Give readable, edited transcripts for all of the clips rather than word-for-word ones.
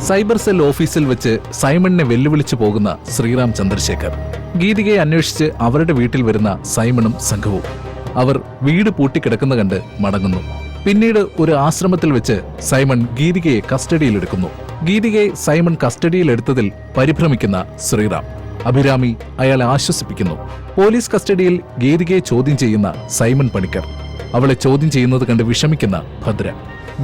Cyber cell ഓഫീസിൽ വെച്ച് സൈമണിനെ വെല്ലുവിളിച്ചു പോകുന്ന ശ്രീറാം ചന്ദ്രശേഖർ. ഗീതികയെ അന്വേഷിച്ച് അവരുടെ വീട്ടിൽ വരുന്ന സൈമണും സംഘവും. അവർ വീട് പൂട്ടിക്കിടക്കുന്ന കണ്ട് മടങ്ങുന്നു. പിന്നീട് ഒരു ആശ്രമത്തിൽ വെച്ച് സൈമൺ ഗീതികയെ കസ്റ്റഡിയിലെടുക്കുന്നു. ഗീതികയെ സൈമൺ കസ്റ്റഡിയിലെടുത്തതിൽ പരിഭ്രമിക്കുന്ന ശ്രീറാം. അഭിരാമി അയാളെ ആശ്വസിപ്പിക്കുന്നു. പോലീസ് കസ്റ്റഡിയിൽ ഗീതികയെ ചോദ്യം ചെയ്യുന്ന സൈമൺ പണിക്കർ. അവളെ ചോദ്യം ചെയ്യുന്നത് കണ്ട് വിഷമിക്കുന്ന ഭദ്ര.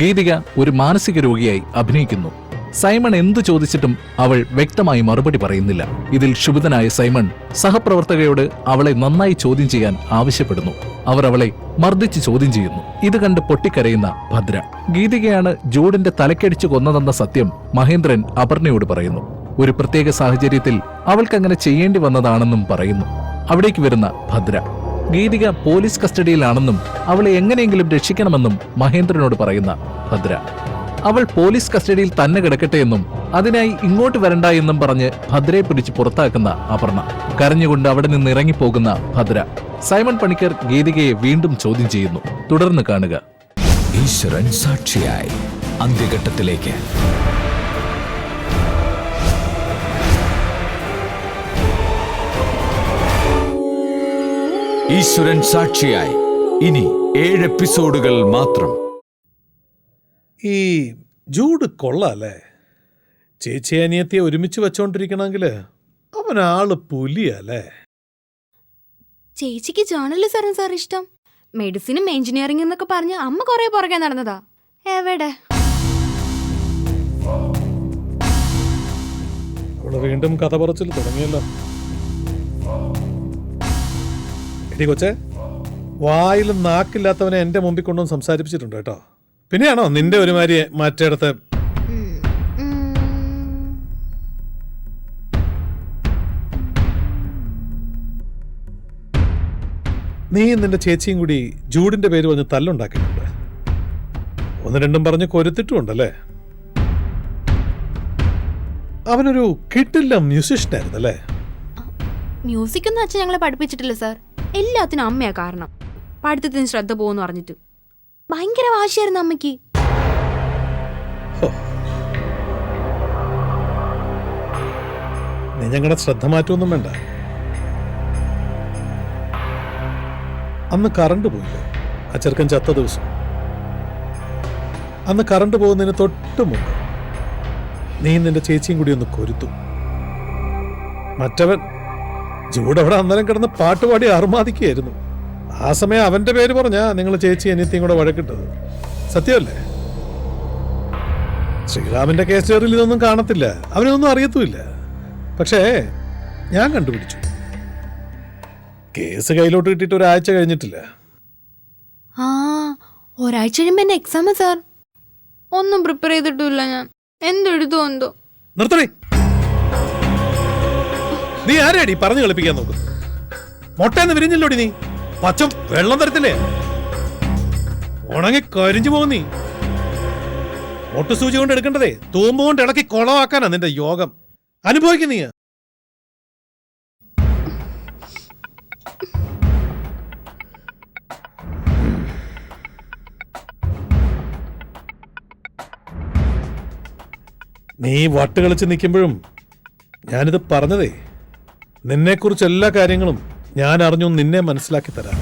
ഗീതിക ഒരു മാനസിക രോഗിയായി അഭിനയിക്കുന്നു. സൈമൺ എന്തു ചോദിച്ചിട്ടും അവൾ വ്യക്തമായി മറുപടി പറയുന്നില്ല. ഇതിൽ ക്ഷുഭിതനായ സൈമൺ സഹപ്രവർത്തകയോട് അവളെ നന്നായി ചോദ്യം ചെയ്യാൻ ആവശ്യപ്പെടുന്നു. അവർ അവളെ മർദ്ദിച്ച് ചോദ്യം ചെയ്യുന്നു. ഇത് കണ്ട് പൊട്ടിക്കരയുന്ന ഭദ്ര. ഗീതികയാണ് ജൂഡിന്റെ തലക്കടിച്ചു കൊന്നതെന്ന സത്യം മഹേന്ദ്രൻ അപർണയോട് പറയുന്നു. ഒരു പ്രത്യേക സാഹചര്യത്തിൽ അവൾക്കങ്ങനെ ചെയ്യേണ്ടി വന്നതാണെന്നും പറയുന്നു. അവിടേക്ക് വരുന്ന ഭദ്ര. ഗീതിക പോലീസ് കസ്റ്റഡിയിലാണെന്നും അവളെ എങ്ങനെയെങ്കിലും രക്ഷിക്കണമെന്നും മഹേന്ദ്രനോട് പറയുന്ന ഭദ്ര. അവൾ പോലീസ് കസ്റ്റഡിയിൽ തന്നെ കിടക്കട്ടെ എന്നും അതിനായി ഇങ്ങോട്ട് വരണ്ട എന്നും പറഞ്ഞ് ഭദ്രയെ പിടിച്ച് പുറത്താക്കുന്ന അപർണ. കരഞ്ഞുകൊണ്ട് അവിടെ നിന്ന് ഇറങ്ങിപ്പോകുന്ന ഭദ്ര. സൈമൺ പണിക്കർ ഗീതികയെ വീണ്ടും ചോദ്യം ചെയ്യുന്നു. തുടർന്ന് കാണുക. ഈശ്വരൻ സാക്ഷിയായി അന്ത്യഘട്ടത്തിലേക്ക്. ഈശ്വരൻ സാക്ഷിയായി ഇനി 7 എപ്പിസോഡുകൾ മാത്രം. ഈ ജൂഡ് കൊള്ളാല്ലേ? ചേച്ചി അനിയത്തിയെ ഒരുമിച്ച് വെച്ചോണ്ടിരിക്കണമെങ്കിൽ അവനാള് പുലിയല്ലേ? ചേച്ചിക്ക് ജേർണലിസം സാർ ഇഷ്ടം. മെഡിസിനും എഞ്ചിനീയറിംഗ് എന്നൊക്കെ പറഞ്ഞ് അമ്മ കുറെ പുറകെ നടന്നതാ. എവിടെ അവള് വീണ്ടും കഥ പറച്ചിൽ തുടങ്ങിയല്ലോ. എടി കൊച്ചേ, വായിലും നാക്കില്ലാത്തവനെ എന്റെ മുമ്പിൽ കൊണ്ടുവന്ന് സംസാരിപ്പിച്ചിട്ടുണ്ട് കേട്ടോ. പിന്നെയാണോ നിന്റെ ഒരുമാതിരി മറ്റേടത്ത് നീയും നിന്റെ ചേച്ചിയും കൂടി ജൂഡിന്റെ പേര് പറഞ്ഞ് തല്ലുണ്ടാക്കിയിട്ടുണ്ട്. 1-2 പറഞ്ഞ് കൊരുത്തിട്ടുണ്ടല്ലേ? അവനൊരു കിട്ടില്ല മ്യൂസിഷ്യനായിരുന്നല്ലേ? മ്യൂസിക് ഒന്നും അച്ഛൻ ഞങ്ങളെ പഠിപ്പിച്ചിട്ടില്ല സാർ. എല്ലാത്തിനും അമ്മയാ കാരണം. പഠിത്തത്തിന് ശ്രദ്ധ പോകുന്നു പറഞ്ഞിട്ട് ഭയങ്കര വാശിയായിരുന്നു അമ്മയ്ക്ക്. നീ ഞങ്ങളുടെ ശ്രദ്ധ മാറ്റമൊന്നും വേണ്ട. അന്ന് കറണ്ട് പോയില്ലേ, ആ ചെറുക്കൻ ചത്ത ദിവസം? അന്ന് കറണ്ട് പോകുന്നതിന് തൊട്ട് മുമ്പ് നീ നിന്റെ ചേച്ചിയും കൂടി ഒന്ന് കൊരുത്തു. മറ്റവൻ ജൂഡ് അവിടെ അന്നേരം കിടന്ന് പാട്ടുപാടി അർമാദിക്കുകയായിരുന്നു. ആ സമയം അവന്റെ പേര് പറഞ്ഞാ നിങ്ങൾ ചേച്ചി അനിയത്തിയും കൂടെ വഴക്കിട്ടത്. സത്യമല്ലേ? ശ്രീറാമിന്റെ കേസിൽ ഇതൊന്നും കാണത്തില്ല, അവനൊന്നും അറിയത്തുമില്ല. പക്ഷേ ഞാൻ കണ്ടുപിടിച്ചു. കേസ് കയ്യിലോട്ട് കിട്ടിയിട്ട് 1 ആഴ്ച കഴിഞ്ഞിട്ടില്ല. ആ, ഒരാഴ്ച കഴിയുമ്പോ എന്റെ എക്സാം സാർ. ഒന്നും പ്രിപ്പയർ ചെയ്തിട്ടില്ല ഞാൻ. എന്തെഴുതോ എന്തോ. നിർത്തണേ. നീ ആരെയാടി പറഞ്ഞു കളിപ്പിക്കാൻ നോക്കും? മൊട്ടയെന്ന് വിരിഞ്ഞില്ലോടി നീ. പച്ചം വെള്ളം തരത്തില്ലേ? ഉണങ്ങി കരിഞ്ഞു പോകും നീ. ഒട്ടുസൂചി കൊണ്ട് എടുക്കേണ്ടതേ തൂമ്പ് കൊണ്ട് ഇളക്കി കുളമാക്കാനാ നിന്റെ യോഗം. അനുഭവിക്കും നീ. നീ വട്ട് കളിച്ച് നിൽക്കുമ്പോഴും ഞാനിത് പറഞ്ഞതേ നിന്നെക്കുറിച്ച് എല്ലാ കാര്യങ്ങളും ഞാൻ അറിഞ്ഞു നിന്നെ മനസ്സിലാക്കി തരാം.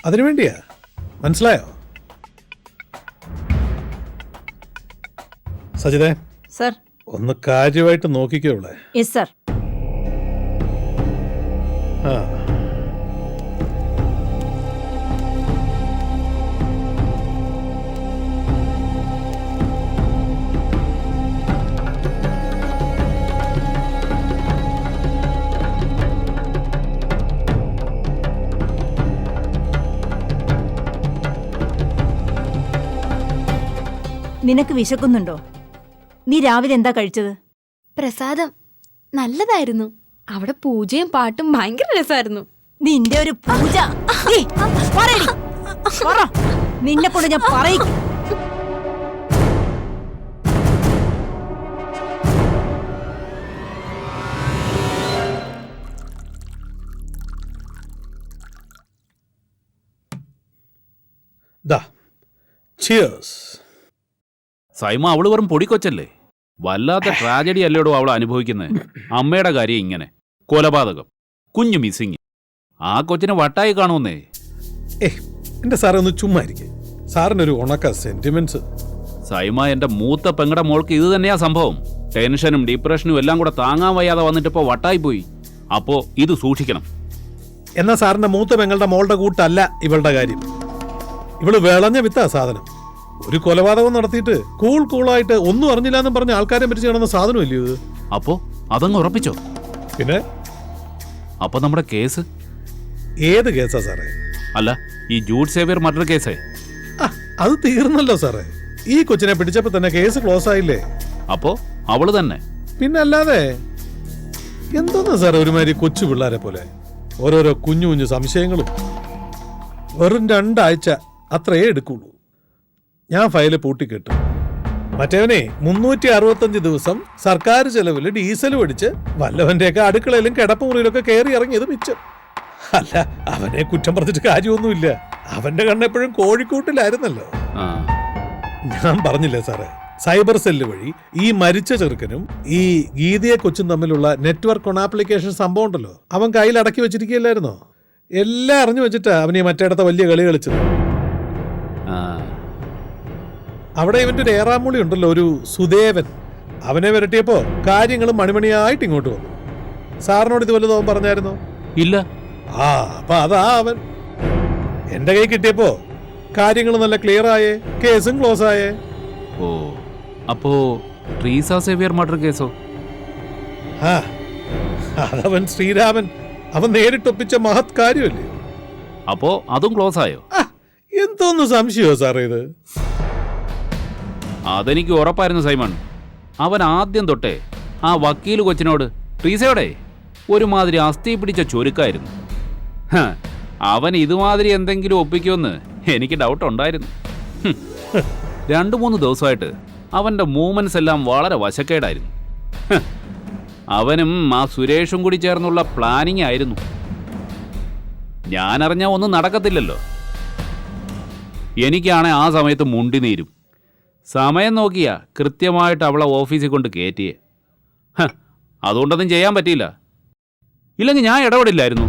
അതിനുവേണ്ടിയാ. മനസ്സിലായോ? സജിതേ സർ, ഒന്ന് കാര്യമായിട്ട് നോക്കിക്കോ ഇവിടെ. Yes sir. ആ, നിനക്ക് വിശക്കുന്നുണ്ടോ? നീ രാവിലെ എന്താ കഴിച്ചത്? പ്രസാദം നല്ലതായിരുന്നു. അവിടെ പൂജയും പാട്ടും ഭയങ്കര രസമായിരുന്നു. നിന്റെ ഒരു പൂജ. നിന്നെ കൊണ്ട് ഞാൻ പറയും. ദാ ചിയേഴ്സ്. സൈമ അവള് വെറും പൊടിക്കൊച്ചല്ലേ? വല്ലാത്ത ട്രാജഡി അല്ലേടോ അവൾ അനുഭവിക്കുന്നത്. അമ്മയുടെ കാര്യം ഇങ്ങനെ, കൊലപാതകം, കുഞ്ഞു മിസ്സിങ്. ആ കൊച്ചിനെ വട്ടായി കാണുമെന്നേ. എന്റെ സാറേ ഒന്ന് ചുമ്മാ ഇരിക്കേ. സാറിനൊരു ഉണക്ക സെന്റിമെന്റ്സ്. സൈമ, എന്റെ മൂത്ത പെങ്ങടെ മോൾക്ക് ഇത് തന്നെയാ സംഭവം. ടെൻഷനും ഡിപ്രഷനും എല്ലാം കൂടെ താങ്ങാൻ വയ്യാതെ വന്നിട്ടിപ്പോ വട്ടായി പോയി. അപ്പോ ഇത് സൂക്ഷിക്കണം. എന്നാ സാറിന്റെ മൂത്ത പെങ്ങളുടെ മോളുടെ കൂട്ടല്ല ഇവളുടെ കാര്യം. ഇവള് വിളഞ്ഞ വിത്താ സാധനം. ഒരു കൊലപാതകം നടത്തിയിട്ട് കൂളായിട്ട് ഒന്നും അറിഞ്ഞില്ലാന്നും പറഞ്ഞ ആൾക്കാരെ മരിച്ചു കാണുന്ന സാധനമല്ലേ ഇത്? അപ്പോ അതങ്ങ് ഉറപ്പിച്ചോ? പിന്നെ അപ്പൊ നമ്മുടെ കേസ്? ഏത് കേസാ സാറേ? അല്ല, ഈ ജൂഡ് സേവിയർ മർഡർ കേസേ. അത് തീർന്നല്ലോ സാറേ. ഈ കൊച്ചിനെ പിടിച്ചപ്പോ തന്നെ കേസ് ക്ലോസ് ആയില്ലേ? അപ്പോ അവള് തന്നെ? പിന്നല്ലാതെ. എന്തോന്നാ സാറേ ഒരുമാതിരി കൊച്ചു പിള്ളേരെ പോലെ ഓരോരോ കുഞ്ഞു കുഞ്ഞു സംശയങ്ങളും. വെറും 2 ആഴ്ച അത്രയേ എടുക്കുള്ളൂ. ഞാൻ ഫയല് പൂട്ടിക്കെട്ടു. മറ്റവനെ 365 ദിവസം സർക്കാർ ചെലവില് ഡീസൽ മേടിച്ച് വല്ലവന്റെയൊക്കെ അടുക്കളയിലും കിടപ്പുമുറിയിലൊക്കെ കയറി ഇറങ്ങിയത് മിച്ചം. അല്ല, അവനെ കുറ്റം പറഞ്ഞിട്ട് കാര്യമൊന്നുമില്ല. അവന്റെ കണ്ണെപ്പോഴും കോഴിക്കോട്ടിലായിരുന്നല്ലോ. ഞാൻ പറഞ്ഞില്ലേ സാറേ, സൈബർ സെല്ല് വഴി ഈ മരിച്ച ചെറുക്കനും ഈ ഗീതയെ കൊച്ചും തമ്മിലുള്ള നെറ്റ്വർക്ക് ഓൺ ആപ്ലിക്കേഷൻ സംഭവം ഉണ്ടല്ലോ, അവൻ കയ്യിൽ അടക്കി വെച്ചിരിക്കുകയല്ലായിരുന്നോ? എല്ലാം അറിഞ്ഞു വെച്ചിട്ടാ അവനീ മറ്റേടത്തെ വലിയ കളി കളിച്ചത്. അവിടെ ഇവന്റെ ഒരു ഏറാമൂളി ഉണ്ടല്ലോ, ഒരു സുദേവൻ. അവനെ വരട്ടിയപ്പോ കാര്യങ്ങൾ മണിമണിയായിട്ട് ഇങ്ങോട്ട് വന്നു. സാറിനോട് ഇത് വല്ലതും അവൻ പറഞ്ഞായിരുന്നോ? ഇല്ല. അപ്പൊ അതാ അവൻ. എന്റെ കൈ കിട്ടിയപ്പോ കാര്യങ്ങൾ നല്ല ക്ലിയർ ആയേ, കേസും ക്ലോസ് ആയേ. ഓ, അപ്പോ ട്രീസ സേവിയർ മർഡർ കേസോ? അതവൻ ശ്രീരാമൻ അവൻ നേരിട്ടൊപ്പിച്ച മഹത് കാര്യമല്ലേ? അപ്പോ അതും ക്ലോസ് ആയോ? എന്തോന്ന് സംശയമോ സാറേ ഇത്? അതെനിക്ക് ഉറപ്പായിരുന്നു സൈമൺ. അവൻ ആദ്യം തൊട്ടേ ആ വക്കീൽ കൊച്ചിനോട്, ട്രീസയോടെ ഒരുമാതിരി അസ്ഥി പിടിച്ച ചുരുക്കായിരുന്നു. അവൻ ഇതുമാതിരി എന്തെങ്കിലും ഒപ്പിക്കുമെന്ന് എനിക്ക് ഡൗട്ട് ഉണ്ടായിരുന്നു. 2-3 ദിവസമായിട്ട് അവൻ്റെ മൂവ്മെന്റ്സ് എല്ലാം വളരെ വശക്കേടായിരുന്നു. അവനും ആ സുരേഷും കൂടി ചേർന്നുള്ള പ്ലാനിങ് ആയിരുന്നു. ഞാനറിഞ്ഞ ഒന്നും നടക്കത്തില്ലല്ലോ. എനിക്കാണെ ആ സമയത്ത് മുണ്ടിനീരും. സമയം നോക്കിയാ കൃത്യമായിട്ട് അവളെ ഓഫീസിൽ കൊണ്ട് കയറ്റിയേ. അതുകൊണ്ടൊന്നും ചെയ്യാൻ പറ്റിയില്ല. ഇല്ലെങ്കിൽ ഞാൻ ഇടപെടില്ലായിരുന്നു.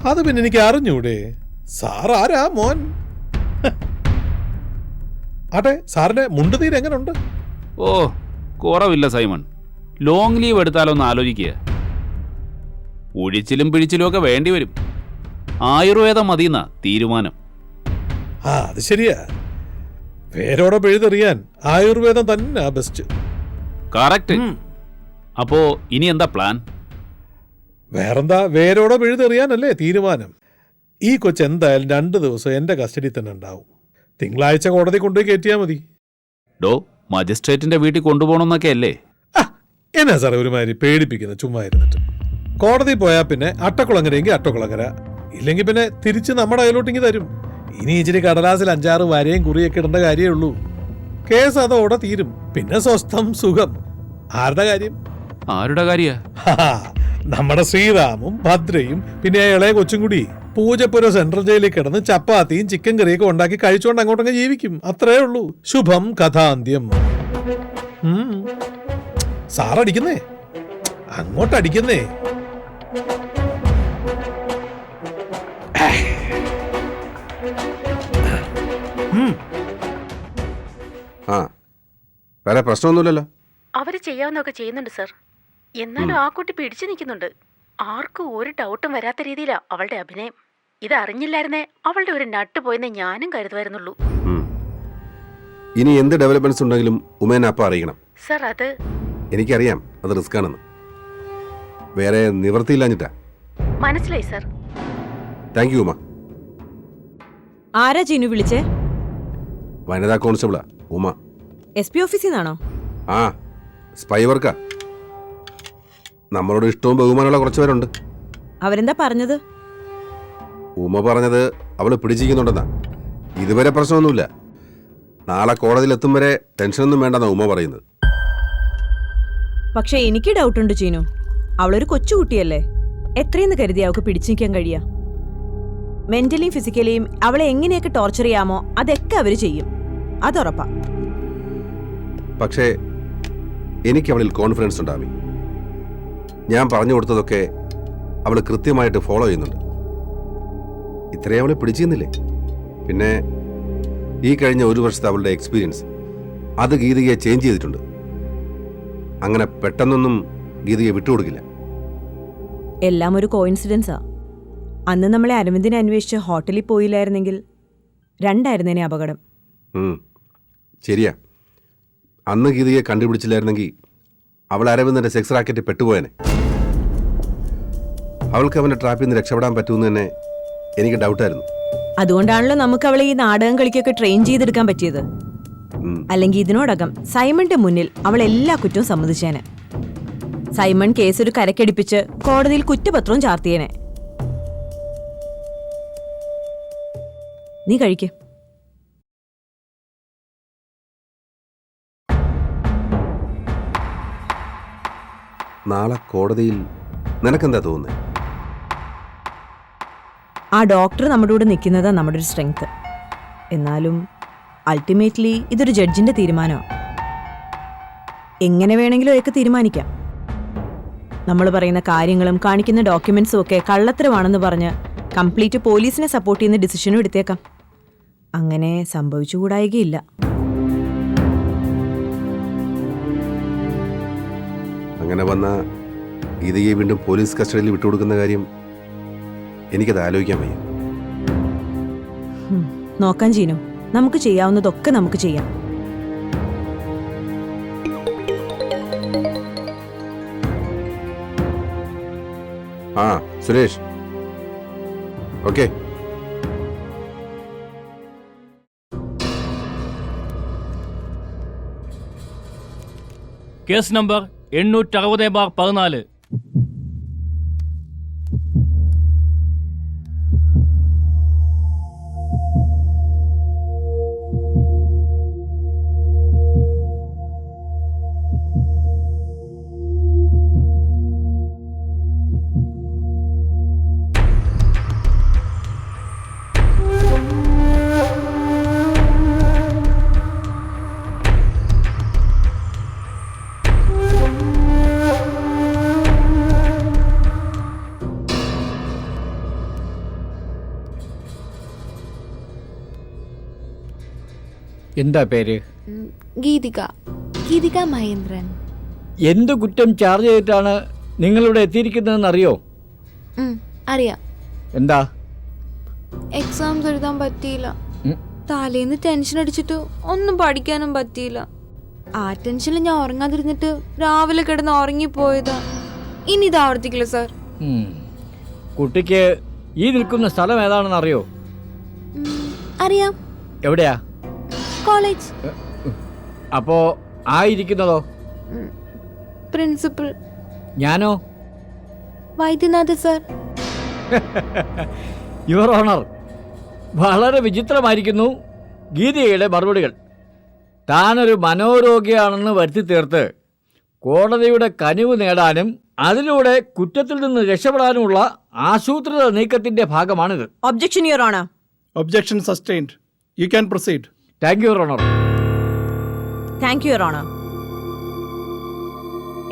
അത് പിന്നെ എനിക്ക് അറിഞ്ഞൂടെ? സാർ ആരാ മോൻ? ആട്ടെ, സാറിന്റെ മുണ്ടുനീര് എങ്ങനെയുണ്ട്? ഓ, കുറവില്ല സൈമൺ. ലോങ് ലീവ് എടുത്താലൊന്ന് ആലോചിക്കുക. ഒഴിച്ചിലും പിഴിച്ചിലും ഒക്കെ വേണ്ടി വരും. ആയുർവേദം മതിയെന്നാ തീരുമാനം. അത് ശരിയാ. വേരോടെ പിഴുതെറിയാൻ ആയുർവേദം തന്നെ ബെസ്റ്റ്. കറക്റ്റ്. അപ്പോ ഇനി എന്താ പ്ലാൻ? വേറെന്താ, വേരോടെ പിഴുതെറിയാനല്ലേ തീരുമാനം. ഈ കൊച്ച് എന്തായാലും 2 ദിവസം എന്റെ കസ്റ്റഡിയിൽ തന്നെ ഉണ്ടാവും. തിങ്കളാഴ്ച കോടതി കൊണ്ടുപോയി കയറ്റിയാൽ മതി. ഡോ, മജിസ്ട്രേറ്റിന്റെ വീട്ടിൽ കൊണ്ടുപോകണമെന്നൊക്കെ അല്ലേ? എന്നാ സാറേ ഒരുമാതിരി പേടിപ്പിക്കുന്നത് ചുമ്മാ ഇരുന്നിട്ട്. കോടതി പോയാൽ പിന്നെ അട്ടക്കുളങ്ങരയെങ്കിൽ അട്ടക്കുളങ്ങര, ഇല്ലെങ്കിൽ പിന്നെ തിരിച്ച് നമ്മുടെ കയ്യിലോട്ടിങ്ങി തരും. ഇനി ഇച്ചിരി കടലാസിൽ 5-6 വരയും കുറിയൊക്കെ ഇടേണ്ട കാര്യമേ ഉള്ളൂ. കേസ് അതോടെ തീരും. പിന്നെ സ്വസ്ഥം സുഖം. ആരുടെ കാര്യം? ആരുടെ കാര്യ? നമ്മുടെ ശ്രീറാമും ഭദ്രയും പിന്നെ ഇളയ കൊച്ചും കൂടി പൂജപ്പുര സെൻട്രൽ ജയിലിൽ കിടന്ന് ചപ്പാത്തിയും ചിക്കൻ കറിയൊക്കെ ഉണ്ടാക്കി കഴിച്ചുകൊണ്ട് അങ്ങോട്ടങ്ങ് ജീവിക്കും. അത്രേ ഉള്ളൂ. ശുഭം കഥാന്ത്യം. സാറടിക്കുന്നേ, അങ്ങോട്ടടിക്കുന്നേ. വേറെ പ്രശ്നമൊന്നുമില്ലല്ലോ. അവര് ചെയ്യാവുന്നൊക്കെ ചെയ്യുന്നുണ്ട് സർ. എന്നാലും ആ കുട്ടി പിടിച്ചു നിൽക്കുന്നുണ്ട്. ആർക്കും ഒരു ഡൗട്ടും വരാത്ത രീതിയിലാ അവളുടെ അഭിനയം. ഇതറിഞ്ഞില്ലായിരുന്നേ അവളുടെ ഒരു നട്ട് പോയെന്ന് ഞാനും കരുതുമായിരുന്നുള്ളൂ. ഇനി എന്ത് ഡെവലപ്മെന്റ്സ് ഉണ്ടെങ്കിലും ഉമേനെ അപ്പം അറിയിക്കണം സർ. അത് എനിക്കറിയാം, അത് റിസ്ക് ആണെന്ന്. വേറെ നിവൃത്തിയില്ലാഞ്ഞിട്ടാ. മനസ്സിലായി സർ. Thank you Uma. ആരാ ചീനു വിളിച്ചേ? വനിതാ കോൺസ്റ്റബിളാ ഉമ. SP ഓഫീസിൽ നിന്നാണോ? ആ, സ്പൈ വർക്കാ. നമ്മളോട് ഇഷ്ടവും ബഹുമാനമുള്ള കുറച്ച് പേരുണ്ട്. അവരെന്താ പറഞ്ഞത്? ഉമ പറഞ്ഞത് അവള് പിടിച്ചിരിക്കുന്നുണ്ടെന്നാ. ഇതുവരെ പ്രശ്നമൊന്നുമില്ല. നാളെ കോടതിയിൽ എത്തും വരെ ടെൻഷനൊന്നും വേണ്ടെന്നാ ഉമ പറയുന്നത്. പക്ഷെ എനിക്ക് ഡൗട്ടുണ്ട് ചീനു. അവളൊരു കൊച്ചുകുട്ടിയല്ലേ. എത്രയെന്ന് കരുതി അവൾക്ക് പിടിച്ചു നിൽക്കാൻ കഴിയാ? മെന്റലിയും ഫിസിക്കലിയും അവളെ എങ്ങനെയൊക്കെ ടോർച്ചർ ചെയ്യാമോ അതൊക്കെ അവര് ചെയ്യും. അതുറപ്പാ. പക്ഷേ എനിക്ക് അവളിൽ കോൺഫിഡൻസ് ഉണ്ടാവി. ഞാൻ പറഞ്ഞു കൊടുത്തതൊക്കെ അവൾ കൃത്യമായിട്ട് ഫോളോ ചെയ്യുന്നുണ്ട്. ഇത്രയും അവളെ പിടിച്ചിരുന്നില്ലേ? പിന്നെ ഈ കഴിഞ്ഞ 1 വർഷത്തെ അവളുടെ എക്സ്പീരിയൻസ് അത് ഗീതികയെ ചേഞ്ച് ചെയ്തിട്ടുണ്ട്. അങ്ങനെ പെട്ടെന്നൊന്നും ഗീതികയെ വിട്ടുകൊടുക്കില്ല. എല്ലാം ഒരു കോയിൻസിഡൻസാ. അന്ന് നമ്മളെ അരവിന്ദിനെ അന്വേഷിച്ച് ഹോട്ടലിൽ പോയില്ലായിരുന്നെങ്കിൽ 2 അപകടം. ശരിയാ. അന്ന് ഗീതികയെ കണ്ടുപിടിച്ചില്ലായിരുന്നെങ്കിൽ അവൾ അരവിന്ദന്റെ സെക്സ് റാക്കറ്റ് പെട്ടുപോയനെ. അവൾക്ക് അവന്റെ ട്രാപ്പിൽ നിന്ന് രക്ഷപ്പെടാൻ പറ്റുമെന്ന് തന്നെ എനിക്ക് ഡൗട്ടായിരുന്നു. അതുകൊണ്ടാണല്ലോ നമുക്ക് അവളെ ഈ നാടകം കളിക്കൊക്കെ ട്രെയിൻ ചെയ്തെടുക്കാൻ പറ്റിയത്. അല്ലെങ്കിൽ ഇതിനോടകം സൈമന്റെ മുന്നിൽ അവൾ എല്ലാ കുറ്റവും സമ്മതിച്ചേനെ. സൈമൺ കേസൊരു കരക്കടിപ്പിച്ച് കോടതിയിൽ കുറ്റപത്രവും ചാർത്തിയേനെ. നീ കഴിക്ക്. നാളെ കോടതിയിൽ നിനക്കെന്താ തോന്നുന്നത്? ആ ഡോക്ടർ നമ്മുടെ കൂടെ നിൽക്കുന്നതാ നമ്മുടെ ഒരു സ്ട്രെങ്ത്. എന്നാലും അൾട്ടിമേറ്റ്ലി ഇതൊരു ജഡ്ജിന്റെ തീരുമാനമാണ്. എങ്ങനെ വേണമെങ്കിലും അയാൾക്ക് തീരുമാനിക്കാം. നമ്മൾ പറയുന്ന കാര്യങ്ങളും കാണിക്കുന്ന ഡോക്യുമെന്റ്സും ഒക്കെ കള്ളത്തരമാണെന്ന് പറഞ്ഞ് കംപ്ലീറ്റ് പോലീസിനെ സപ്പോർട്ട് ചെയ്യുന്ന ഡിസിഷനും എടുത്തേക്കാം. അങ്ങനെ സംഭവിച്ചുകൂടായികയില്ല. അങ്ങനെ വന്ന ഗീതികയെ വീണ്ടും പോലീസ് കസ്റ്റഡിയിൽ വിട്ടുകൊടുക്കുന്ന കാര്യം എനിക്കത് ആലോചിക്കാൻ വയ്യ. നോക്കാൻ ജീനു, നമുക്ക് ചെയ്യാവുന്നതൊക്കെ നമുക്ക് ചെയ്യാം. ആ സുരേഷ്, ഓക്കെ. Case number 860/14. എന്താ പേര്? ഗീതിക. ഗീതിക മഹേന്ദ്രൻ. എന്ത് കുറ്റം ചാർജ് ചെയ്തിട്ടാണ് നിങ്ങളിവിടെ എത്തിയിരിക്കുന്നതെന്ന് അറിയോ? അറിയാം. എന്താ? എക്സാംസ് എഴുതാൻ പറ്റിയില്ല. തലേന്ന് ടെൻഷൻ അടിച്ചിട്ട് ഒന്നും പഠിക്കാനും പറ്റിയില്ല. ആ ടെൻഷനിൽ ഞാൻ ഉറങ്ങാതിരുന്നിട്ട് രാവിലെ കിടന്ന് ഉറങ്ങിപ്പോയതാ. ഇനി ഇത് ആവർത്തിക്കില്ല സാർ. കുട്ടിക്ക് ഈ നിൽക്കുന്ന സ്ഥലം ഏതാണെന്ന് അറിയോ? അറിയാം. എവിടെയാ? കോളേജ്. അപ്പോ ആയിരിക്കുന്നതോ? പ്രിൻസിപ്പൽ. ഞാനോ? വൈദ്യനാഥ സാർ. യുവർ ഓണർ, വളരെ വിചിത്രമായിരിക്കുന്നു ഗീതികയുടെ മറുപടികൾ. താനൊരു മനോരോഗിയാണെന്ന് വരുത്തി തീർത്ത് കോടതിയുടെ കനിവ് നേടാനും അതിലൂടെ കുറ്റത്തിൽ നിന്ന് രക്ഷപ്പെടാനുമുള്ള ആസൂത്രിത നീക്കത്തിന്റെ ഭാഗമാണിത്. Objection your honour. Objection sustained. You can proceed. Thank you your owner. Thank you your owner.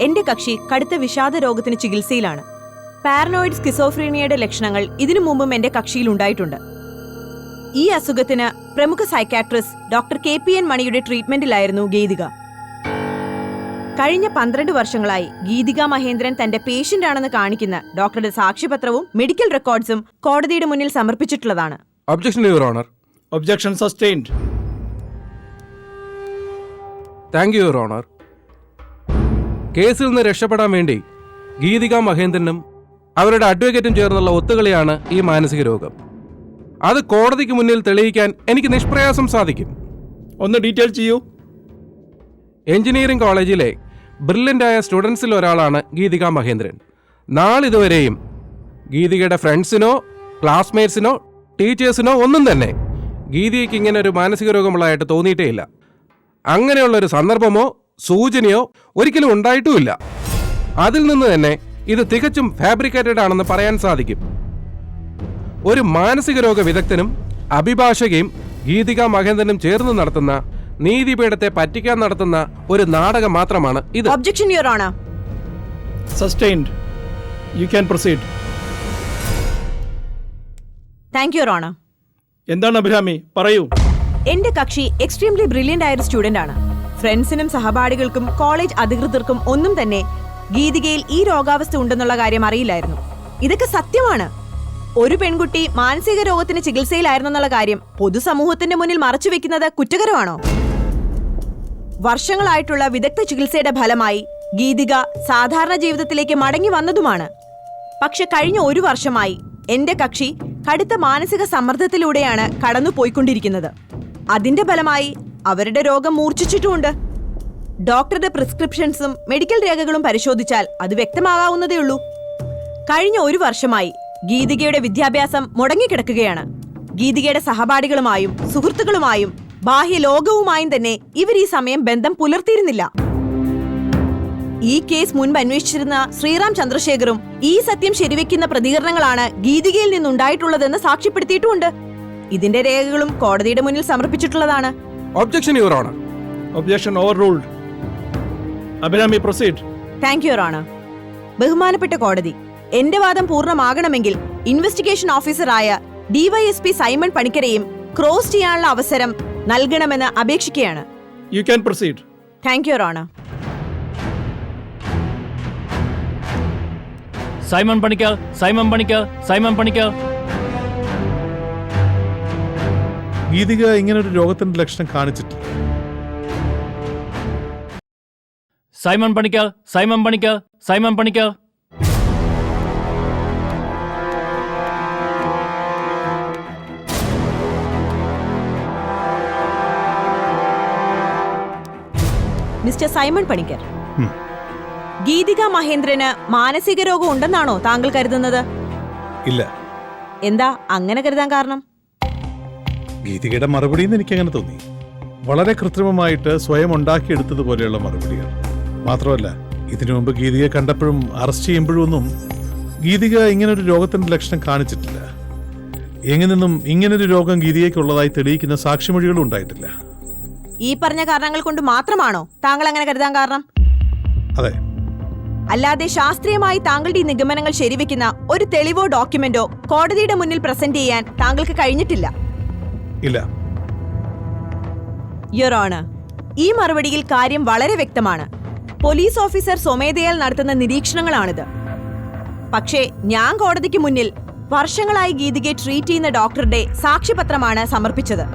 എന്റെ കക്ഷി കടുത്ത വിഷാദ രോഗത്തിന് ചികിത്സയിലാണ്. പാരനോയിഡ് സ്കിസോഫ്രീനിയയുടെ ലക്ഷണങ്ങൾ ഇതിനു മുമ്പും എന്റെ കക്ഷിയിൽ ഉണ്ടായിട്ടുണ്ട്. ഈ അസുഖത്തിന് പ്രമുഖ സൈക്കാട്രിസ്റ്റ് ഡോക്ടർ KPN മണിയുടെ ട്രീറ്റ്മെന്റിലായിരുന്നു ഗീതിക. കഴിഞ്ഞ 12 വർഷങ്ങളായി ഗീതിക മഹേന്ദ്രൻ തന്റെ പേഷ്യന്റ് ആണെന്ന് കാണിക്കുന്ന ഡോക്ടറുടെ സാക്ഷ്യപത്രവും മെഡിക്കൽ റെക്കോർഡ്സും കോടതിയുടെ മുന്നിൽ സമർപ്പിച്ചിട്ടുള്ളതാണ്. Objection your honour. Objection sustained. Thank you your honour. കേസിൽ നിന്ന് രക്ഷപ്പെടാൻ വേണ്ടി ഗീതിക മഹേന്ദ്രനും അവരുടെ അഡ്വക്കേറ്റും ചേർന്നുള്ള ഒത്തുകളിയാണ് ഈ മാനസിക രോഗം. അത് കോടതിക്ക് മുന്നിൽ തെളിയിക്കാൻ എനിക്ക് നിഷ്പ്രയാസം സാധിക്കും. ഒന്ന് ഡീറ്റെയിൽ ചെയ്യൂ. എഞ്ചിനീയറിംഗ് കോളേജിലെ ബ്രില്യൻ്റായ സ്റ്റുഡൻസിൽ ഒരാളാണ് ഗീതിക മഹേന്ദ്രൻ. നാളിതുവരെയും ഗീതികയുടെ ഫ്രണ്ട്സിനോ ക്ലാസ്മേറ്റ്സിനോ ടീച്ചേഴ്സിനോ ഒന്നും തന്നെ ഗീതികയ്ക്ക് ഇങ്ങനെ ഒരു മാനസിക രോഗമുള്ളതായിട്ട് തോന്നിയിട്ടേയില്ല. അങ്ങനെയുള്ളൊരു സന്ദർഭമോ സൂചനയോ ഒരിക്കലും ഉണ്ടായിട്ടുമില്ല. അതിൽ നിന്ന് തന്നെ ഇത് തികച്ചും ഫാബ്രിക്കേറ്റഡ് ആണെന്ന് പറയാൻ സാധിക്കും. ഒരു മാനസിക രോഗ വിദഗ്ധനും അഭിഭാഷകയും ഗീതിക മഹേന്ദ്രനും ചേർന്ന് നടത്തുന്ന നീതിപീഠത്തെ പറ്റിക്കാൻ നടത്തുന്ന ഒരു നാടകം മാത്രമാണ് ഇത്. Objection your owner. Sustained. You can proceed. Thank you your owner. എന്താണ് അഭിരാമി, പറയൂ. എന്റെ കക്ഷി എക്സ്ട്രീംലി ബ്രില്യന്റ് ആയ ഒരു സ്റ്റുഡന്റ് ആണ്. ഫ്രണ്ട്സിനും സഹപാഠികൾക്കും കോളേജ് അധികൃതർക്കും ഒന്നും തന്നെ ഗീതികയിൽ ഈ രോഗാവസ്ഥ ഉണ്ടെന്നുള്ള കാര്യം അറിയില്ലായിരുന്നു. ഇതൊക്കെ സത്യമാണ്. ഒരു പെൺകുട്ടി മാനസിക രോഗത്തിന് ചികിത്സയിലായിരുന്നെന്നുള്ള കാര്യം പൊതുസമൂഹത്തിന്റെ മുന്നിൽ മറച്ചുവെക്കുന്നത് കുറ്റകരമാണോ? വർഷങ്ങളായിട്ടുള്ള വിദഗ്ധ ചികിത്സയുടെ ഫലമായി ഗീതിക സാധാരണ ജീവിതത്തിലേക്ക് മടങ്ങി വന്നതുമാണ്. പക്ഷെ കഴിഞ്ഞ ഒരു വർഷമായി എന്റെ കക്ഷി കടുത്ത മാനസിക സമ്മർദ്ദത്തിലൂടെയാണ് കടന്നുപോയിക്കൊണ്ടിരിക്കുന്നത്. അതിന്റെ ഫലമായി അവരുടെ രോഗം മൂർച്ഛിച്ചിട്ടുമുണ്ട്. ഡോക്ടറുടെ പ്രിസ്ക്രിപ്ഷൻസും മെഡിക്കൽ രേഖകളും പരിശോധിച്ചാൽ അത് വ്യക്തമാകാവുന്നതേ ഉള്ളൂ. കഴിഞ്ഞ ഒരു വർഷമായി ഗീതികയുടെ വിദ്യാഭ്യാസം മുടങ്ങിക്കിടക്കുകയാണ്. ഗീതികയുടെ സഹപാഠികളുമായും സുഹൃത്തുക്കളുമായും ബാഹ്യ ലോകവുമായും തന്നെ ഇവർ ഈ സമയം ബന്ധം പുലർത്തിയിരുന്നില്ല. ഈ കേസ് മുൻപ് അന്വേഷിച്ചിരുന്ന ശ്രീറാം ചന്ദ്രശേഖറും ഈ സത്യം ശരിവെക്കുന്ന പ്രതികരണങ്ങളാണ് ഗീതികയിൽ നിന്നുണ്ടായിട്ടുള്ളതെന്ന് സാക്ഷ്യപ്പെടുത്തിയിട്ടുമുണ്ട്. ഇതിന്റെ രേഖകളും കോടതിയുടെ മുന്നിൽ സമർപ്പിച്ചിട്ടുള്ളതാണ്. Objection your honour. Objection overruled. Abhirami, proceed. Thank you your honour. ബഹുമാനപ്പെട്ട കോടതി, എന്റെ വാദം പൂർണ്ണമാകണമെങ്കിൽ ഇൻവെസ്റ്റിഗേഷൻ ഓഫീസറായ ഡിവൈഎസ്പി സൈമൺ പണിക്കരെയും ക്രോസ് ചെയ്യാനുള്ള അവസരം നൽകണമെന്ന് അപേക്ഷിക്കുകയാണ്. You can proceed. Thank you your honour. Simon Panicker, Simon Panicker, Simon Panicker. Geethika ഇങ്ങനൊരു രോഗത്തിന്റെ ലക്ഷണം കാണിച്ചിട്ടില്ല. Simon Panicker, Simon Panicker, Simon Panicker. Mister Simon Panicker, Geethika മഹേന്ദ്രന് മാനസിക രോഗം ഉണ്ടെന്നാണോ താങ്കൾ കരുതുന്നത്? ഇല്ല. എന്താ അങ്ങനെ കരുതാൻ കാരണം? ഗീതികയുടെ മറുപടിയിൽ നിന്ന് എനിക്കങ്ങനെ തോന്നി. വളരെ കൃത്രിമമായിട്ട് സ്വയം ഉണ്ടാക്കിയെടുത്തതുപോലെയുള്ള മറുപടികൾ. മാത്രമല്ല, ഇതിനു മുമ്പ് ഗീതികയെ കണ്ടപ്പോഴും അറസ്റ്റ് ചെയ്യുമ്പോഴും ഒന്നും ഗീതിക ഇങ്ങനൊരു രോഗത്തിന്റെ ലക്ഷണം കാണിച്ചിട്ടില്ല. എങ്ങനെയൊന്നും ഇങ്ങനൊരു രോഗം ഗീതികയ്ക്കുള്ളതായി തെളിയിക്കുന്ന സാക്ഷിമൊഴികളും ഉണ്ടായിട്ടില്ല. ഈ പറഞ്ഞ കാരണങ്ങൾ കൊണ്ട് മാത്രമാണോ താങ്കൾ അങ്ങനെ കരുതാൻ കാരണം? അതെ. അല്ലാതെ ശാസ്ത്രീയമായി താങ്കളുടെ ഈ നിഗമനങ്ങൾ ശരിവെക്കുന്ന ഒരു തെളിവോ ഡോക്യുമെന്റോ കോടതിയുടെ മുന്നിൽ പ്രസന്റ് ചെയ്യാൻ താങ്കൾക്ക് കഴിഞ്ഞിട്ടില്ല? ഇല്ല. യുവർ ഓണർ, ഈ മറുപടിയിൽ കാര്യം വളരെ വ്യക്തമാണ്. പോലീസ് ഓഫീസർ സ്വമേധയാൽ നടത്തുന്ന നിരീക്ഷണങ്ങളാണിത്. പക്ഷേ ഞാൻ കോടതിക്ക് മുന്നിൽ വർഷങ്ങളായി ഗീതികയെ ട്രീറ്റ് ചെയ്യുന്ന ഡോക്ടറുടെ സാക്ഷ്യപത്രമാണ് സമർപ്പിച്ചത്.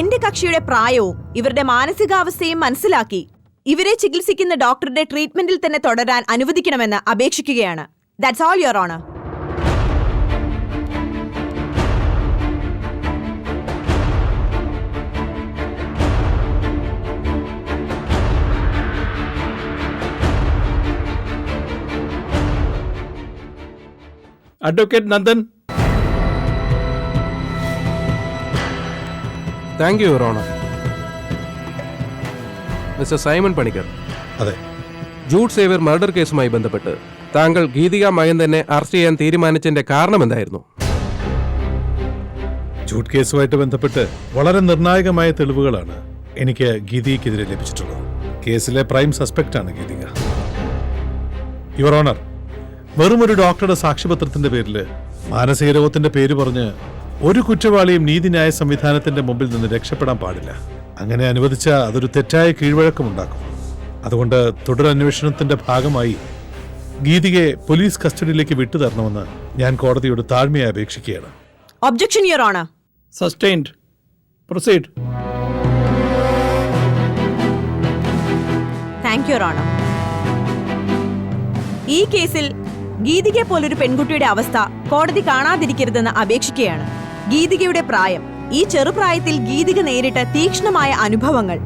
എന്റെ കക്ഷിയുടെ പ്രായവും ഇവരുടെ മാനസികാവസ്ഥയും മനസ്സിലാക്കി ഇവരെ ചികിത്സിക്കുന്ന ഡോക്ടറുടെ ട്രീറ്റ്മെന്റിൽ തന്നെ തുടരാൻ അനുവദിക്കണമെന്ന് അപേക്ഷിക്കുകയാണ്. That's all your honour. Advocate Nandan. Thank you your honour. Mister Simon Panicker, അതെ. ജൂഡ് സേവ്യർ മർഡർ കേസുമായി ബന്ധപ്പെട്ട് താങ്കൾ ഗീതിക മഹേന്ദ്രനെ അറസ്റ്റ് ചെയ്യാൻ തീരുമാനിച്ചതിന്റെ കാരണം എന്തായിരുന്നു? ജൂഡ് കേസുമായിട്ട് ബന്ധപ്പെട്ട് വളരെ നിർണായകമായ തെളിവുകളാണ് എനിക്ക് ഗീതികയ്ക്കെതിരെ ലഭിച്ചിട്ടുള്ളത്. കേസിലെ പ്രൈം സസ്പെക്റ്റാണ് ഗീതിക. യുവർ ഓണർ, വെറും ഒരു ഡോക്ടറുടെ സാക്ഷ്യപത്രത്തിന്റെ പേരിൽ മാനസിക രോഗത്തിന്റെ പേര് പറഞ്ഞ് ഒരു കുറ്റവാളിയും നീതിന്യായ സംവിധാനത്തിന്റെ മുമ്പിൽ നിന്ന് രക്ഷപ്പെടാൻ പാടില്ല. അങ്ങനെ അനുവദിച്ചാൽ അതൊരു തെറ്റായ കീഴ്വഴക്കമുണ്ടാക്കും. അതുകൊണ്ട് തുടരന്വേഷണത്തിന്റെ ഭാഗമായി ഗീതികയെ പോലീസ് കസ്റ്റഡിയിലേക്ക് വിട്ടുതരണമെന്ന് ഞാൻ കോടതിയോട് താഴ്മയായി അപേക്ഷിക്കുകയാണ്. Objection your owner. Sustained. Proceed. Thank you your owner. ഈ കേസിൽ ഗീതികയെ പോലൊരു പെൺകുട്ടിയുടെ അവസ്ഥ കോടതി കാണാതിരിക്കരുതെന്ന് അപേക്ഷിക്കുകയാണ്. ഗീതികയുടെ പ്രായം, ഈ ചെറുപ്രായത്തിൽ ഗീതിക നേരിട്ട തീക്ഷ്ണമായ അനുഭവങ്ങൾ,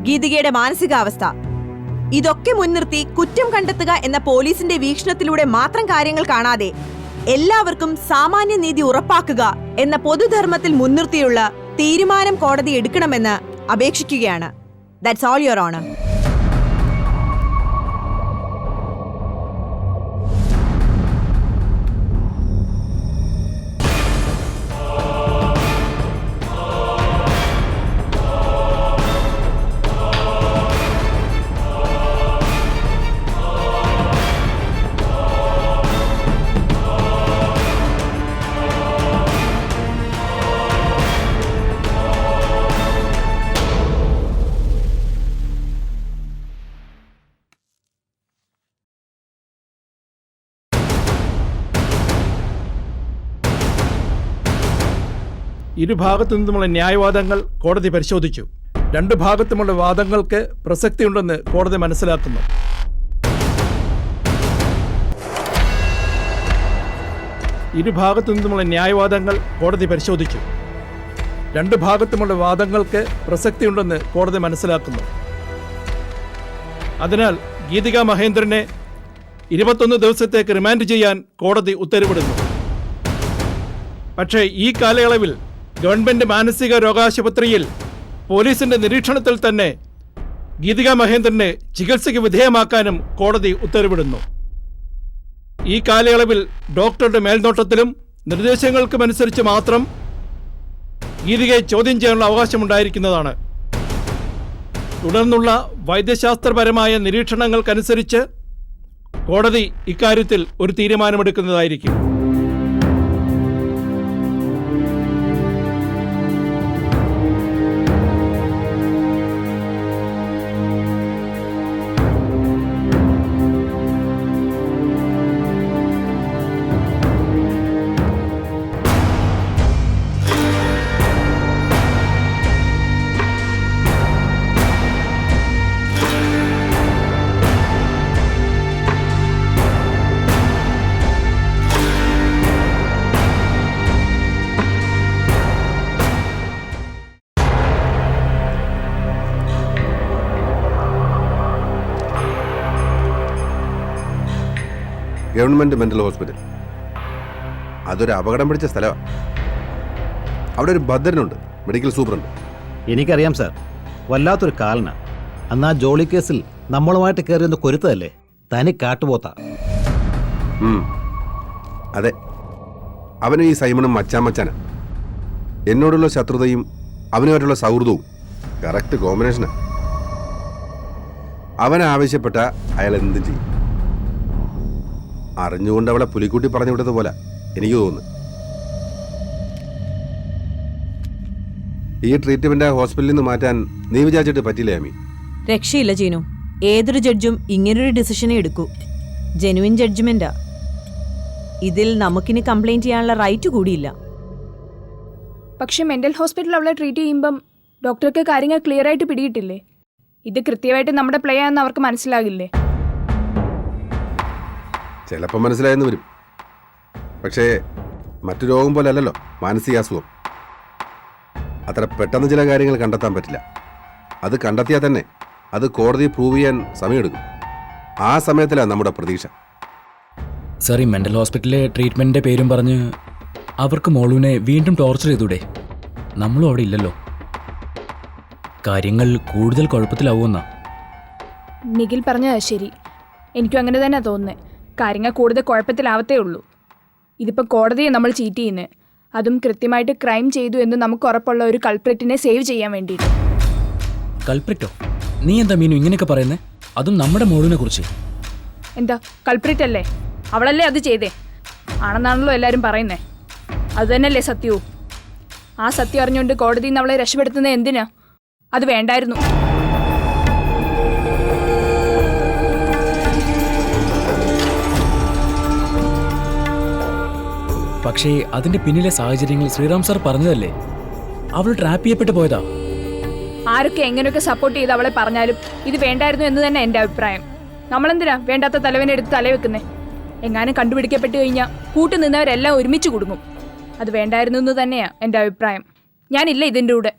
ഗീതികയുടെ മാനസികാവസ്ഥ, ഇതൊക്കെ മുൻനിർത്തി കുറ്റം കണ്ടെത്തുക എന്ന പോലീസിന്റെ വീക്ഷണത്തിലൂടെ മാത്രം കാര്യങ്ങൾ കാണാതെ എല്ലാവർക്കും സാമാന്യ നീതി ഉറപ്പാക്കുക എന്ന പൊതുധർമ്മത്തിൽ മുൻനിർത്തിയുള്ള തീരുമാനം കോടതി എടുക്കണമെന്ന് അപേക്ഷിക്കുകയാണ്. That's all your honour. ഇരുഭാഗത്തു നിന്നുമുള്ള ന്യായവാദങ്ങൾ കോടതി പരിശോധിച്ചു. രണ്ടു ഭാഗത്തുമുള്ള വാദങ്ങൾക്ക് പ്രസക്തിയുണ്ടെന്ന് കോടതി മനസ്സിലാക്കുന്നു. ഇരുഭാഗത്തു നിന്നുമുള്ള ന്യായവാദങ്ങൾ കോടതി പരിശോധിച്ചു. രണ്ടു ഭാഗത്തുമുള്ള വാദങ്ങൾക്ക് പ്രസക്തിയുണ്ടെന്ന് കോടതി മനസ്സിലാക്കുന്നു. അതിനാൽ ഗീതിക മഹേന്ദ്രനെ 21 ദിവസത്തേക്ക് റിമാൻഡ് ചെയ്യാൻ കോടതി ഉത്തരവിടുന്നു. പക്ഷേ ഈ കാലയളവിൽ ഗവൺമെന്റ് മാനസിക രോഗാശുപത്രിയിൽ പോലീസിന്റെ നിരീക്ഷണത്തിൽ തന്നെ ഗീതിക മഹേന്ദ്രനെ ചികിത്സയ്ക്ക് വിധേയമാക്കാനും കോടതി ഉത്തരവിടുന്നു. ഈ കാലയളവിൽ ഡോക്ടറുടെ മേൽനോട്ടത്തിലും നിർദ്ദേശങ്ങൾക്കുമനുസരിച്ച് മാത്രം ഗീതികയെ ചോദ്യം ചെയ്യാനുള്ള അവകാശമുണ്ടായിരിക്കുന്നതാണ്. തുടർന്നുള്ള വൈദ്യശാസ്ത്രപരമായ നിരീക്ഷണങ്ങൾക്കനുസരിച്ച് കോടതി ഇക്കാര്യത്തിൽ ഒരു തീരുമാനമെടുക്കുന്നതായിരിക്കും. ഗവൺമെന്റ് മെന്റൽ ഹോസ്പിറ്റൽ അതൊരു അപകടം പിടിച്ച സ്ഥലമാണ്. അവിടെ ഒരു ഭദ്രനുണ്ട്, മെഡിക്കൽ സൂപ്രണ്ട്. എനിക്കറിയാം സാർ, വല്ലാത്തൊരു കാലന. അന്നാ ജോളി കേസിൽ നമ്മളുമായിട്ട് കയറിയൊന്ന് കൊരുത്തതല്ലേ, തനി കാട്ടുപോത്ത. അതെ, അവനും ഈ സൈമണും മച്ചാമച്ചാനാ. എന്നോടുള്ള ശത്രുതയും അവനുമായിട്ടുള്ള സൗഹൃദവും കറക്റ്റ് കോമ്പിനേഷനാ. അവൻ ആവശ്യപ്പെട്ട അയാൾ എന്തും ചെയ്യും. അറിഞ്ഞുകൊണ്ട് അവളെ പുലിക്കുട്ടി പറഞ്ഞു വിട്ടത് പോലെ എനിക്ക് തോന്നുന്നു. ഈ ട്രീറ്റ്മെന്റ് ഹോസ്പിറ്റലിൽ നിന്ന് മാറ്റാൻ നീ വിചാരിച്ചിട്ട് പറ്റില്ല അമ്മി. രക്ഷയില്ല ജീനു. ഏതൊരു ജഡ്ജും ഇങ്ങനൊരു ഡിസിഷനെ എടുക്കൂ. ജെനുവിൻ ജഡ്ജ്മെന്റാ. ഇതിൽ നമുക്കിനി കംപ്ലൈന്റ് ചെയ്യാനുള്ള റൈറ്റ് കൂടിയില്ല. പക്ഷെ മെന്റൽ ഹോസ്പിറ്റൽ അവളെ ട്രീറ്റ് ചെയ്യുമ്പം ഡോക്ടർക്ക് കാര്യങ്ങൾ ക്ലിയർ ആയിട്ട് പിടിയിട്ടില്ലേ? ഇത് കൃത്യമായിട്ട് നമ്മുടെ പ്ലേ ആണെന്ന് അവർക്ക് മനസ്സിലാകില്ലേ? ചിലപ്പോൾ മനസ്സിലായെന്ന് വരും. പക്ഷേ മറ്റു രോഗം പോലെ അല്ലല്ലോ മാനസികാസുഖം. അത്ര പെട്ടെന്ന് ചില കാര്യങ്ങൾ കണ്ടെത്താൻ പറ്റില്ല. അത് കണ്ടെത്തിയാൽ തന്നെ അത് കോടതി പ്രൂവ് ചെയ്യാൻ സമയമെടുക്കും. ആ സമയത്തിലാണ് നമ്മുടെ പ്രതീക്ഷ. സാർ, ഈ മെന്റൽ ഹോസ്പിറ്റലിലെ ട്രീറ്റ്മെന്റിന്റെ പേരും പറഞ്ഞ് അവർക്ക് മോളുവിനെ വീണ്ടും ടോർച്ചർ ചെയ്തൂടെ? നമ്മളും അവിടെ ഇല്ലല്ലോ. കാര്യങ്ങൾ കൂടുതൽ കുഴപ്പത്തിലാവുമെന്നാ. നിഖിൽ പറഞ്ഞതാ ശരി. എനിക്കും അങ്ങനെ തന്നെ തോന്നുന്നത്. കാര്യങ്ങൾ കൂടുതൽ കുഴപ്പത്തിലാവത്തേ ഉള്ളൂ. ഇതിപ്പോൾ കോടതിയെ നമ്മൾ ചീറ്റ് ചെയ്യുന്നത്, അതും കൃത്യമായിട്ട് ക്രൈം ചെയ്തു എന്ന് നമുക്ക് ഉറപ്പുള്ള ഒരു കൾപ്രിറ്റിനെ സേവ് ചെയ്യാൻ വേണ്ടിയിട്ട്. കൾപ്രിറ്റോ? നീ എന്താ മീനു ഇങ്ങനെയൊക്കെ പറയുന്നത്? അതും നമ്മുടെ മോളിനെ കുറിച്ച്. എന്താ കൾപ്രിറ്റ് അല്ലേ? അവളല്ലേ അത് ചെയ്തേ? ആണെന്നാണല്ലോ എല്ലാവരും പറയുന്നേ. അതുതന്നെയല്ലേ സത്യവും? ആ സത്യം അറിഞ്ഞുകൊണ്ട് കോടതിയിൽ നിന്ന് അവളെ രക്ഷപ്പെടുത്തുന്നത് എന്തിനാ? അത് വേണ്ടായിരുന്നു. പക്ഷേ അതിന്റെ പിന്നിലെ സാഹചര്യങ്ങൾ ശ്രീറാം സാർ പറഞ്ഞതല്ലേ? അവൾ ട്രാപ്പ് ചെയ്യപ്പെട്ടു പോയതാ. ആരൊക്കെ എങ്ങനെയൊക്കെ സപ്പോർട്ട് ചെയ്ത് അവളെ പറഞ്ഞാലും ഇത് വേണ്ടായിരുന്നു എന്ന് തന്നെ എൻ്റെ അഭിപ്രായം. നമ്മളെന്തിനാ വേണ്ടാത്ത തലവേനെ എടുത്ത് തലവെക്കുന്നേ? എങ്ങാനും കണ്ടുപിടിക്കപ്പെട്ടു കഴിഞ്ഞാൽ കൂട്ടുനിന്നവരെല്ലാം ഒരുമിച്ച് കുടുങ്ങും. അത് വേണ്ടായിരുന്നു എന്ന് തന്നെയാണ് എൻ്റെ അഭിപ്രായം. ഞാനില്ല ഇതിൻ്റെ കൂടെ.